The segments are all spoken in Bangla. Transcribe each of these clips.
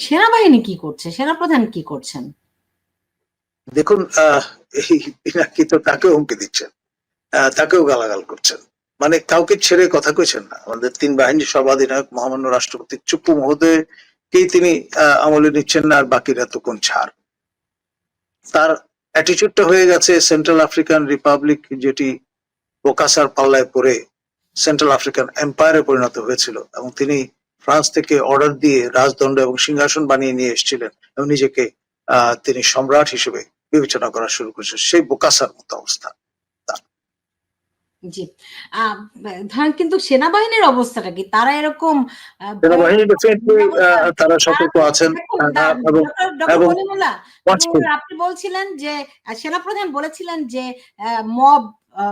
সেনাবাহিনী কি করছে, সেনাপ্রধান কি করছেন? দেখুন, এই পিনাকি তো তাকেও হুমকি দিচ্ছেন, তাকেও গালাগাল করছেন, মানে কাউকে ছেড়ে কথা কইছেন না। আমাদের তিন বাহিনীর সর্বাধিনায়ক মহামান্য রাষ্ট্রপতি চুপ্পু মহোদয়কেই তিনি আমলে নিচ্ছেন না, আর বাকিরা তো কোন ছাড়। তার অ্যাটিটিউডটা হয়ে গেছে সেন্ট্রাল আফ্রিকান রিপাবলিক, যেটি বোকাসার পাল্লায় পড়ে সেন্ট্রাল আফ্রিকান এম্পায়ারে পরিণত হয়েছিল, এবং তিনি ফ্রান্স থেকে অর্ডার দিয়ে রাজদণ্ড এবং সিংহাসন বানিয়ে নিয়ে এসেছিলেন এবং নিজেকে তিনি সম্রাট হিসেবে বিবেচনা করা শুরু করেছেন। সেই বোকাসার মতো অবস্থা। জি, ধরেন কিন্তু সেনাবাহিনীর অবস্থাটা কি? তারা এরকম সেনাবাহিনী তারা সতর্ক আছেন। এবং আপনি বলছিলেন যে সেনাপ্রধান বলেছিলেন যে মব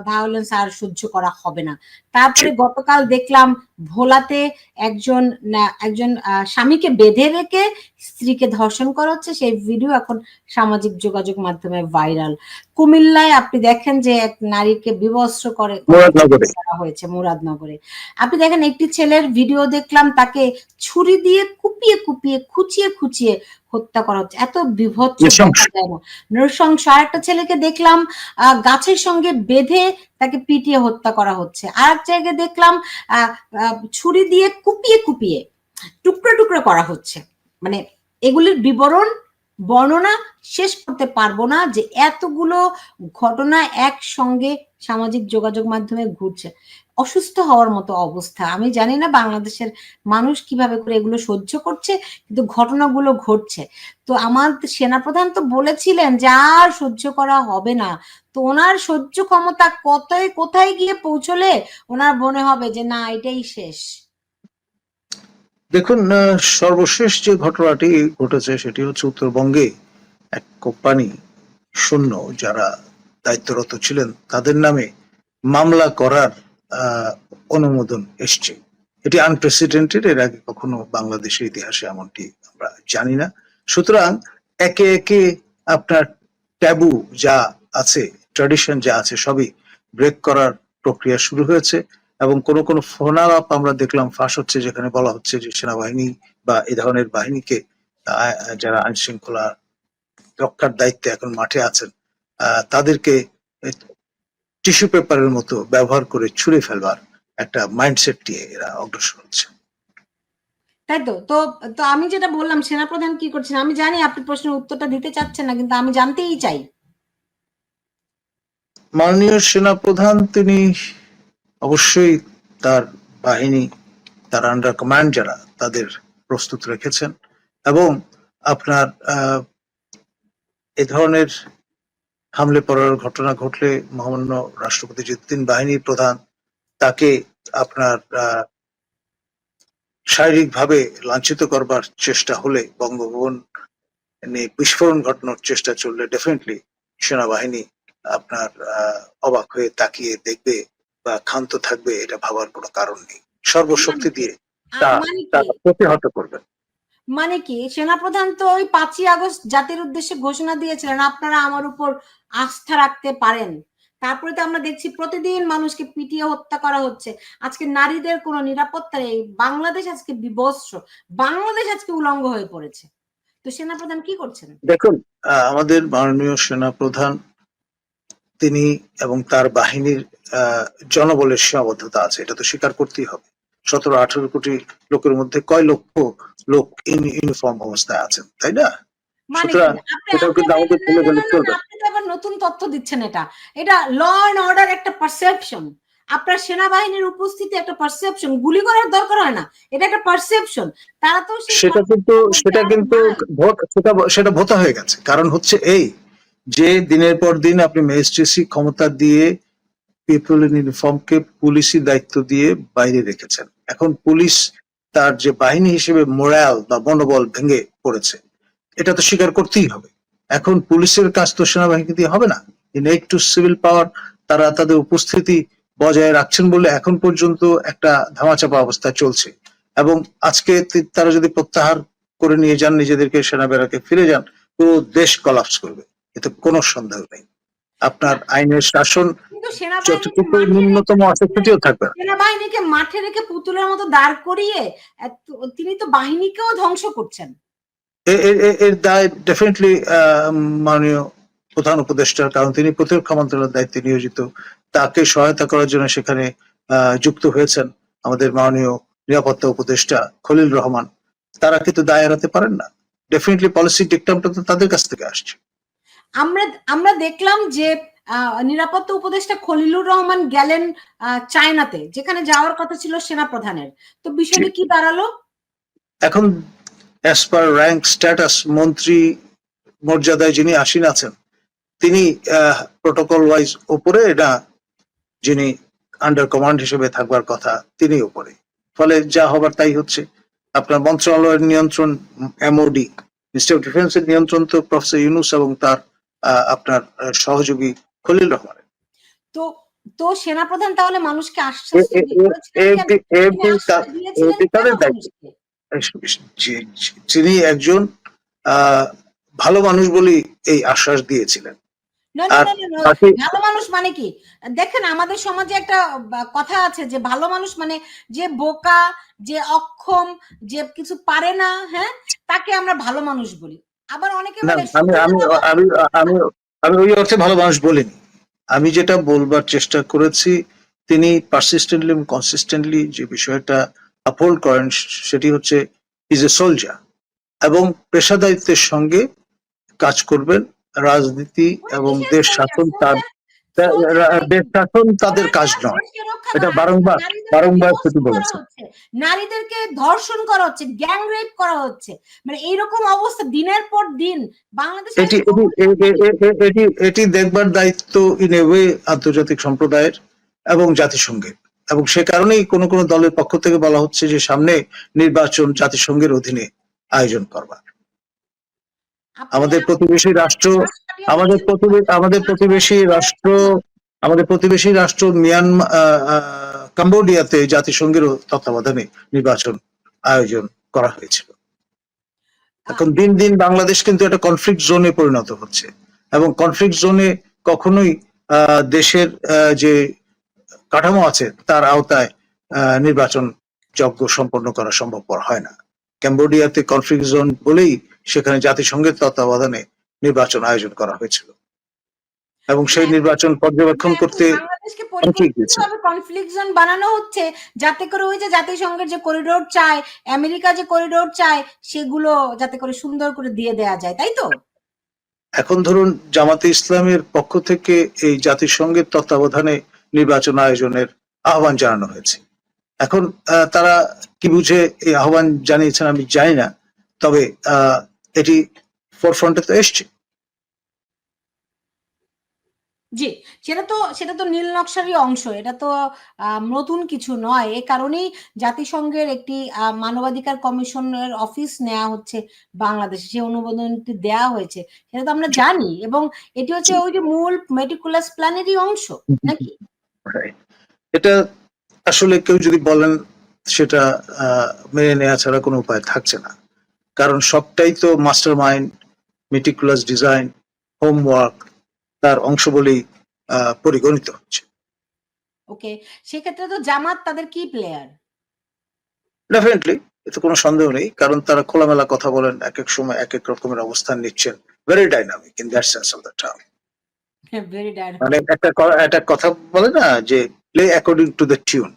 ভায়োলেন্স আর সহ্য করা হবে না। তারপরে গতকাল দেখলাম ভোলাতে একজন স্বামীকে বেঁধে রেখে স্ত্রীকে ধর্ষণ করা হচ্ছে, সেই ভিডিও এখন সামাজিক যোগাযোগ মাধ্যমে ভাইরাল। কুমিল্লায় আপনি দেখেন যে এক নারীকে বিবস্ত্র করা হয়েছে মুরাদনগরে। আপনি দেখেন একটি ছেলের ভিডিও দেখলাম, তাকে ছুরি দিয়ে কুপিয়ে কুপিয়ে খুঁচিয়ে খুঁচিয়ে হত্যা করা হচ্ছে। এত বিভৎস নৃশংস। আর একটা ছেলেকে দেখলাম গাছের সঙ্গে বেঁধে তাকে পিটিয়ে হত্যা করা হচ্ছে। আর এক জায়গায় দেখলাম ছুরি দিয়ে কুপিয়ে কুপিয়ে টুকরো টুকরো করা হচ্ছে। মানে এগুলির বর্ণনা শেষ করতে পারবো না, যে এতগুলো ঘটনা একসঙ্গে সামাজিক যোগাযোগ মাধ্যমে ঘুরছে। অসুস্থ হওয়ার মতো অবস্থা। আমি জানি না বাংলাদেশের মানুষ কিভাবে করে এগুলো সহ্য করছে, কিন্তু ঘটনাগুলো ঘটছে। তো আমার সেনাপ্রধান তো বলেছিলেন যে আর সহ্য করা হবে না। তো ওনার সহ্য ক্ষমতা কোথায় গিয়ে পৌঁছলে ওনার মনে হবে যে না, এটাই শেষ? দেখুন, সর্বশেষ যে ঘটনাটি ঘটেছে সেটি হচ্ছে উত্তরবঙ্গে এক কোম্পানি শূন্য যারা দায়িত্বরত ছিলেন তাদের নামে মামলা করার অনুমোদন এসছে। এটি আনপ্রেসিডেন্টেড, এর আগে কখনো বাংলাদেশের ইতিহাসে এমনটি আমরা জানি না। সুতরাং একে একে আপনার ট্যাবু যা আছে, ট্র্যাডিশন যা আছে, সবই ব্রেক করার প্রক্রিয়া শুরু হয়েছে। এবং কোনো ফোন আলাপ আমরা দেখলাম ফাঁস হচ্ছে, যেখানে বলা হচ্ছে যে সেনাবাহিনী বা এই ধরনের বাহিনীকে, যারা আইন শৃঙ্খলা রক্ষার দায়িত্বে এখন মাঠে আছেন, তাদেরকে টিস্যু পেপারের মতো ব্যবহার করে ছুঁড়ে ফেলবার একটা মাইন্ডসেট নিয়ে এরা অগ্রসর হচ্ছে। তাই তো। তো আমি যেটা বললাম, সেনাপ্রধান কি করছেন? আমি জানি আপনি প্রশ্নের উত্তরটা দিতে চাচ্ছেন না, কিন্তু আমি জানতেই চাই। মাননীয় সেনাপ্রধান তিনি অবশ্যই তার বাহিনী, তার আন্ডার কমান্ড যারা, তাদের প্রস্তুত রেখেছেন। এবং আপনার এ ধরনের হামলে পড়ার ঘটনা ঘটলে মহামান্য রাষ্ট্রপতি যে তিন বাহিনীর প্রধান, তাকে আপনার শারীরিকভাবে লাঞ্ছিত করবার চেষ্টা হলে, বঙ্গভবন নিয়ে বিস্ফোরণ ঘটানোর চেষ্টা চললে, ডেফিনেটলি সেনাবাহিনী আপনার অবাক হয়ে তাকিয়ে দেখবে বা ক্ষান্ত থাকবে, এটা ভাবার কোনো কারণ নেই। সর্বশক্তি দিয়ে তা প্রতিহত করবে। মানে কি, সেনাপ্রধান তো ওই 5ই আগস্ট জাতির উদ্দেশ্যে ঘোষণা দিয়েছিলেন, আপনারা আমার উপর আস্থা রাখতে পারেন। তারপরে তো আমরা দেখছি প্রতিদিন মানুষকে পিটিয়ে হত্যা করা হচ্ছে। আজকে নারীদের কোনো নিরাপত্তা নেই। বাংলাদেশ আজকে বিবস্ত্র, বাংলাদেশ আজকে উলঙ্গ হয়ে পড়েছে। তো সেনাপ্রধান কি করছেন? দেখুন, আমাদের মাননীয় সেনাপ্রধান তিনি এবং তার বাহিনীর জনবলের সীমাবদ্ধতা আছে, এটা তো স্বীকার করতেই হবে। 17-18 কোটি লোকের মধ্যে কয় লক্ষ লোক ইউনিফর্ম অবস্থায় আছেন, তাই না? সুতরাং এটাও কিন্তু আমাদের ভুলে গেলে চলবে। আপনি তো আবার নতুন তথ্য দিচ্ছেন। এটা ল এন্ড অর্ডার একটা পারসেপশন। আপনার সেনাবাহিনীর উপস্থিতি একটা পারসেপশন। গুলি করার দরকার হয় না, এটা একটা পারসেপশন। তারা তো সেটা ভোতা হয়ে গেছে। কারণ হচ্ছে এই যে দিনের পর দিন আপনি ম্যাজিস্ট্রেসি ক্ষমতা দিয়ে পিপল ইন ইউনিফর্মকে পুলিশি দায়িত্ব দিয়ে বাইরে রেখেছেন। এখন পুলিশ তার যে বাহিনী হিসেবে মোরাল বা মনোবল ভেঙে পড়েছে, এটা তো স্বীকার করতেই হবে। এখন পুলিশের কাজ তো সেনাবাহিনী দিয়ে হবে না। ইন এইড টু সিভিল পাওয়ার তারা তাদের উপস্থিতি বজায় রাখছেন বলে এখন পর্যন্ত একটা ধামাচাপা অবস্থা চলছে। এবং আজকে তারা যদি প্রত্যাহার করে নিয়ে যান, নিজেদেরকে সেনা ব্যারাকে ফিরে যান, পুরো দেশ কলাপস করবে, এতে কোনো সন্দেহ নেই। আপনার আইনের শাসন যতটুকু ন্যূনতম অসুস্থতিও থাকবে। সেনাবাহিনীকে মাঠে রেখে পুতুলের মতো দাঁড় করিয়ে তিনি তো বাহিনীকেও ধ্বংস করছেন। এর দায় ডেফিনেটলি মাননীয় প্রধান উপদেষ্টার, কারণ তিনি প্রতিরক্ষা মন্ত্রণালয়ের দায়িত্বে নিয়োজিত। তাকে সহায়তা করার জন্য সেখানে যুক্ত হয়েছেন আমাদের মাননীয় নিরাপত্তা উপদেষ্টা খলিল রহমান। তারা কিন্তু দায় এড়াতে পারেন না। ডেফিনেটলি পলিসি ডিকটামটা তো তাদের কাছ থেকে আসছে। আমরা দেখলাম যে নিরাপত্তা উপদেষ্টা খলিলুর রহমান গেলেন চায়নাতে, যেখানে যাওয়ার কথা ছিল সেনা প্রধানের। তো বিষয়টা কি দাঁড়ালো? এখন অ্যাজ পার র্যাঙ্ক স্ট্যাটাস মন্ত্রী মর্যাদায় যিনি আসীন আছেন, তিনি প্রোটোকল ওয়াইজ উপরে, না যিনি আন্ডার কমান্ড হিসেবে থাকবার কথা তিনি উপরে। ফলে যা হবার তাই হচ্ছে। আপনার মন্ত্রণালয়ের নিয়ন্ত্রণ এমওডি, মিনিস্ট্রি অফ ডিফেন্সের নিয়ন্ত্রণ তো প্রফেসর ইউনুস এবং তার আপনার সহযোগী খলিল রহমানের। তো তো সেনাপ্রধান তাহলে মানুষকে আশ্বাস তিনি একজন ভালো মানুষ বলি এই আশ্বাস দিয়েছিলেন। ভালো মানুষ মানে কি? দেখেন, আমাদের সমাজে একটা কথা আছে যে ভালো মানুষ মানে যে বোকা, যে অক্ষম, যে কিছু পারে না, হ্যাঁ, তাকে আমরা ভালো মানুষ বলি। আবার অনেকে বলে আমি ওই অর্থে ভালো মানুষ বলিনি। আমি যেটা বলবার চেষ্টা করেছি, তিনি পারসিস্টেন্টলি এবং কনসিস্টেন্টলি যে বিষয়টা আপহোল্ড করেন সেটি হচ্ছে ইজ এ সোলজার, এবং পেশাদারিত্বের সঙ্গে কাজ করবেন। রাজনীতি এবং দেশ শাসন তাদের কাজ নয়, এটা বারংবার সেটি বলেছে। নারীদেরকে ধর্ষণ করা হচ্ছে, গ্যাং রেপ করা হচ্ছে, মানে এইরকম অবস্থা দিনের পর দিন বাংলাদেশে। এটি দেখবার দায়িত্ব ইন এ ওয়ে আন্তর্জাতিক সম্প্রদায়ের এবং জাতিসংঘের, এবং সে কারণেই কোন কোন দলের পক্ষ থেকে বলা হচ্ছে যে সামনে নির্বাচন জাতিসংঘের অধীনে আয়োজন করবার। আমাদের প্রতিবেশী রাষ্ট্র মিয়ানমার, কম্বোডিয়াতে জাতিসংঘের তত্ত্বাবধানে নির্বাচন আয়োজন করা হয়েছিল। এখন দিন দিন বাংলাদেশ কিন্তু একটা কনফ্লিক্ট জোনে পরিণত হচ্ছে, এবং কনফ্লিক্ট জোনে কখনোই দেশের যে কাঠামো আছে তার আওতায় নির্বাচন যজ্ঞ সম্পন্ন করা সম্ভবপর হয় না। কম্বোডিয়াতে কনফ্লিক্ট জোন বলেই সেখানে জাতিসংঘের তত্ত্বাবধানে নির্বাচন আয়োজন করা হয়েছিল, এবং সেই নির্বাচন পর্যবেক্ষণ করতে কনফ্লিক্ট জোন বানানো হচ্ছে যাতে করে ওই যে জাতিসংঘের যে করিডোর চায়, আমেরিকা যে করিডোর চায়, সেগুলো যাতে করে সুন্দর করে দিয়ে দেয়া যায়, তাই তো? এখন ধরুন জামাতে ইসলামের পক্ষ থেকে এই জাতিসংঘের তত্ত্বাবধানে নির্বাচন আয়োজনের আহ্বান জানানো হয়েছে। এখন তারা কি বুঝে এই আহ্বান জানিয়েছেন আমি জানি না, তবে এটি ফোরফ্রন্টে তো এসছে। জি, সেটা তো নীল নকশারই অংশ, এটা তো নতুন কিছু নয়। এ কারণেই জাতিসংঘের একটি মানবাধিকার কমিশনের অফিস নেওয়া হচ্ছে বাংলাদেশে, যে অনুমোদনটি দেওয়া হয়েছে সেটা তো আমরা জানি, এবং এটি হচ্ছে ওই যে মূল মেটিকুলাস প্ল্যানেরই অংশ নাকি? এটা আসলে কেউ যদি বলেন সেটা মেনে নেওয়া ছাড়া কোনো উপায় থাকছে না, কারণ সবটাই তো master mind, meticulous design, homework তার অংশ বলেই পরিগণিত হচ্ছে। ওকে, সেক্ষেত্রে তো জামাত তাদের কি প্লেয়ার? ডেফিনেটলি, এতে কোনো সন্দেহ নেই, কারণ তারা খোলামেলা কথা বলেন, এক এক সময় এক এক রকমের অবস্থান নিচ্ছেন। Very dynamic in that sense of the term. Very dynamic, মানে একটা কথা বলে না যে play according to the tune,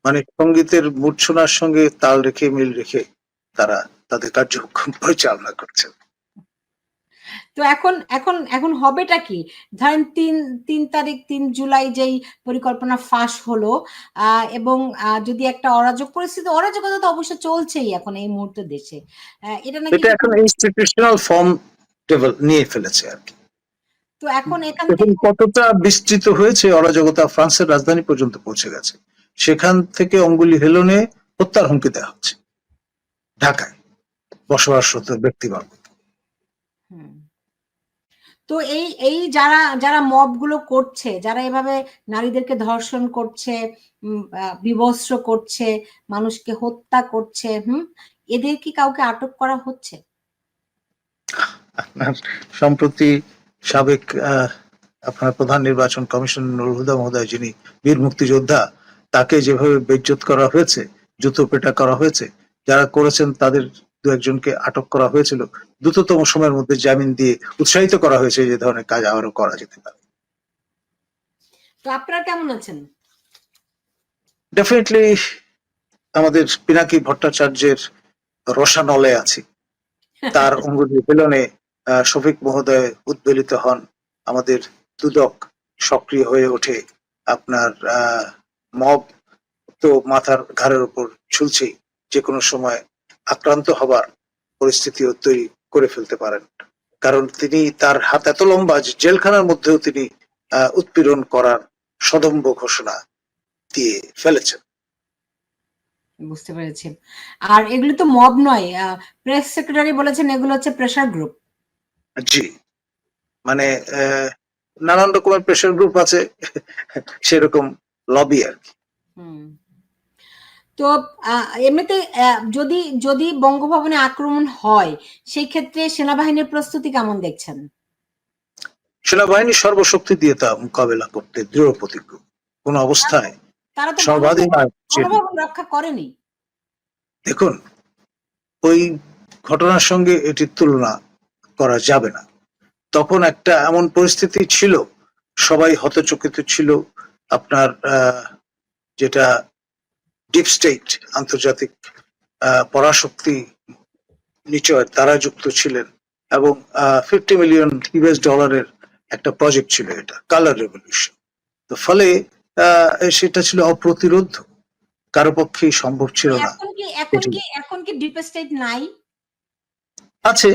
মানে সঙ্গীতের মূর্ছনার সঙ্গে তাল রেখে মিল রেখে তারা তাদের কার্যক্রম পরিচালনা করছেন। তো এখন হবেটা কি? ধরেন 3 জুলাই যেই পরিকল্পনা ফাঁস হলো, এবং যদি একটা অরাজকতা তো অবশ্য চলছেই এখন এই মুহূর্তে দেশে, এটা নাকি এখন ইনস্টিটিউশনাল ফর্ম নিয়ে ফেলেছে আর কি। তো এখন এখান থেকে কতটা বিস্তৃত হয়েছে অরাজকতা, ফ্রান্সের রাজধানী পর্যন্ত পৌঁছে গেছে। সেখান থেকে অঙ্গুলি হেলনে হত্যার হুমকি দেওয়া হচ্ছে ঢাকায় বসবাসরত ব্যক্তিবর্গ। তো এই যারা মব গুলো করছে, যারা এভাবে নারীদেরকে ধর্ষণ করছে, বিবস্ত্র করছে, মানুষকে হত্যা করছে, এদের কি কাউকে আটক করা হচ্ছে? আপনার সম্প্রতি সাবেক আপনার প্রধান নির্বাচন কমিশন নুরুল হুদা মহোদয়, যিনি বীর মুক্তিযোদ্ধা, তাকে যেভাবে বেইজ্জত করা হয়েছে, জুতো পেটা করা হয়েছে, যারা করেছেন তাদের দু একজনকে আটক করা হয়েছিল, দ্রুততম সময়ের মধ্যে জামিন দিয়ে উৎসাহিত করা হয়েছে যে ধরনের কাজ আবারও করা যেতে পারে। তো আপনারা কেমন আছেন? ডেফিনেটলি আমাদের পিনাকি ভট্টাচার্যের রসানলে আছি, তার অঙ্গুলি বেলনে শফিক মহোদয় উদ্বেলিত হন, আমাদের দুদক সক্রিয় হয়ে ওঠে, আপনার মব তো মাথার ঘাড়ের উপর ঝুলছেই, যে কোনো সময় আক্রান্ত হবার পরিস্থিতিও তৈরি করে ফেলতে পারেন, কারণ তিনি তার হাত এত লম্বা যে জেলখানার মধ্যেও তিনি উৎপীড়ন করার সদম্ভ ঘোষণা দিয়ে ফেলেছেন। বুঝতে পেরেছি। আর এগুলো তো মব নয়, প্রেস সেক্রেটারি বলেছেন এগুলো হচ্ছে প্রেসার গ্রুপ। জি, মানে নানান রকমের প্রেশার গ্রুপ আছে, সেরকম লবি আর কি। তো এমনিতে যদি যদি বঙ্গভবনে আক্রমণ হয় সেই ক্ষেত্রে সেনাবাহিনীর প্রস্তুতি কেমন দেখছেন? সেনাবাহিনী সর্বশক্তি দিয়ে তা মোকাবেলা করতে দৃঢ় প্রতিজ্ঞ, কোন অবস্থায় তারা তো সর্বাধিনায়ক বঙ্গভবন রক্ষা করেনি। দেখুন, ওই ঘটনার সঙ্গে এটির তুলনা করা যাবে না। তখন একটা এমন পরিস্থিতি ছিল, সবাই হতচকিত ছিল, আপনার যেটা ডিপ স্টেট, আন্তর্জাতিক পরাশক্তি নিচয় তারা যুক্ত ছিলেন, এবং $50 মিলিয়ন একটা প্রজেক্ট ছিল, এটা কালার রেভলিউশন। তো ফলে সেটা ছিল অপ্রতিরোধ, কারো পক্ষেই সম্ভব ছিল না। এখন কি ডিপ স্টেট নাই? আছে,